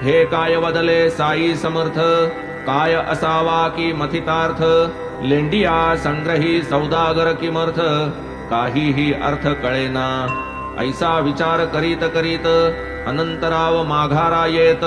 हे काय वदले साई समर्थ, काय असावा की मथितार्थ, लेंडिया संग्रही सौदागर किमर्थ, काहीही अर्थ कळेना. ऐसा विचार करीत करीत अनंतराव माघारा येत,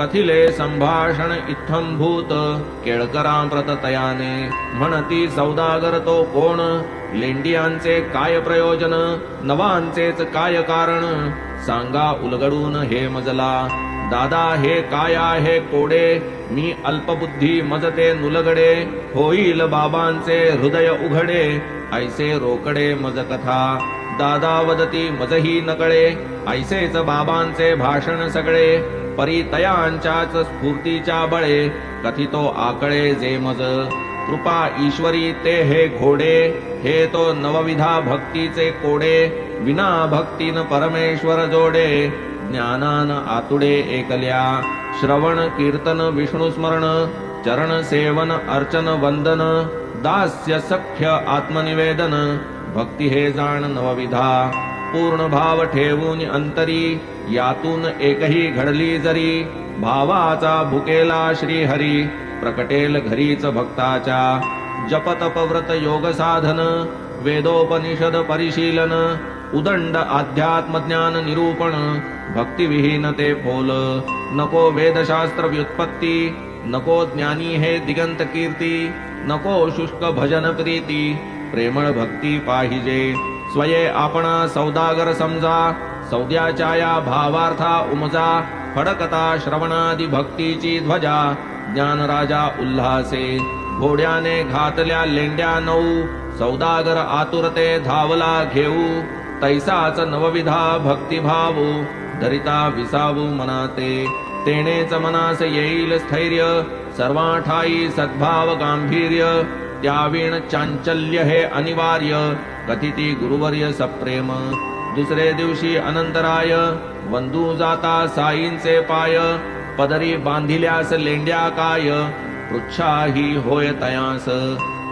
कथिले संभाषण इत्थंभूत, केळकरांप्रत तयाने. म्हणती सौदागर तो कोण, लेंडियांचे काय प्रयोजन, नवांचेच काय कारण, सांगा उलगडून हे मजला. दादा हे काय आहे कोडे, मी अल्पबुद्धी मजते नुलगडे, होईल बाबांचे हृदय उघडे, ऐसे रोकडे मज कथा. दादा वदती मजही नकळे, ऐसेच बाबांचे भाषण सगळे, परितयांच्याच स्फूर्तीच्या बळे, कथितो आकळे जे मज. कृपा ईश्वरी ते हे घोडे, हे तो नवविधा भक्तीचे कोडे, विना भक्तीन परमेश्वर जोडे, ज्ञानान आतुडे एकल्या. श्रवण कीर्तन विष्णू स्मरण, चरण सेवन अर्चन वंदन, दास्य सख्य आत्मनिवेदन, भक्ती हे जाण नवविधा. पूर्ण भाव ठेवून अंतरी, यातून एकही घडली जरी, भावाचा भुकेला श्री हरी, प्रकटेल घरीच भक्ताच्या. जप तप व्रत योग साधन, वेदोपनिषद परिशीलन, उदंड अध्यात्म ज्ञान निरूपण, भक्तिविहीन ते फोल. नको वेदशास्त्र व्युत्पत्ती, नको ज्ञानी हे दिगंत कीर्ती, नको शुष्क भजन प्रीती, प्रेमळ भक्ती पाहिजे. स्वये आपणा सौदागर समजा, सौद्याच्या या भावार्था उमजा, फडकता श्रवणादी भक्तीची ध्वजा, ज्ञानराजा उल्हासे. घोड्याने घातल्या लेंड्या 9, सौदागर आतुरते धावला घेऊ, तैसाच नवविधा भक्तिभावू, धरिता विसावू मनाते. तेनेच मनास येईल स्थैर्य, सर्वाठाई सद्भाव गांभीर्य, त्यावीण चांचल्य हे अनिवार्य, कथिती गुरुवर्य सप्रेम. दुसरे दिवशी अनंतराय, वंदू जाता साईंचे पाय, पदरी बांधिल्यास लेंड्या काय, पृच्छाही होय तयास.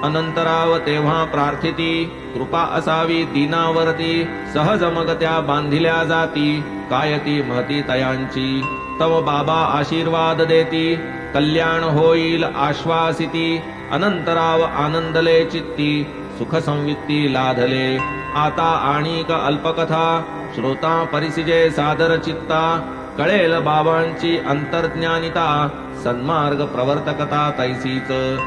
अनंतराव तेव्हा प्रार्थिती, कृपा असावी दीनावरती, सहज मग त्या बांधिल्या जाती, काय ती महती तयांची. तव बाबा आशीर्वाद देती, कल्याण होईल आश्वासिती, अनंतराव आनंदले चित्ती, सुख संवित्ती लाधले. आता आणिक अल्पकथा, श्रोता परिसिजे सादर चित्ता, कळेल बाबांची अंतर्ज्ञानिता, सन्मार्ग प्रवर्तकता तैसीच.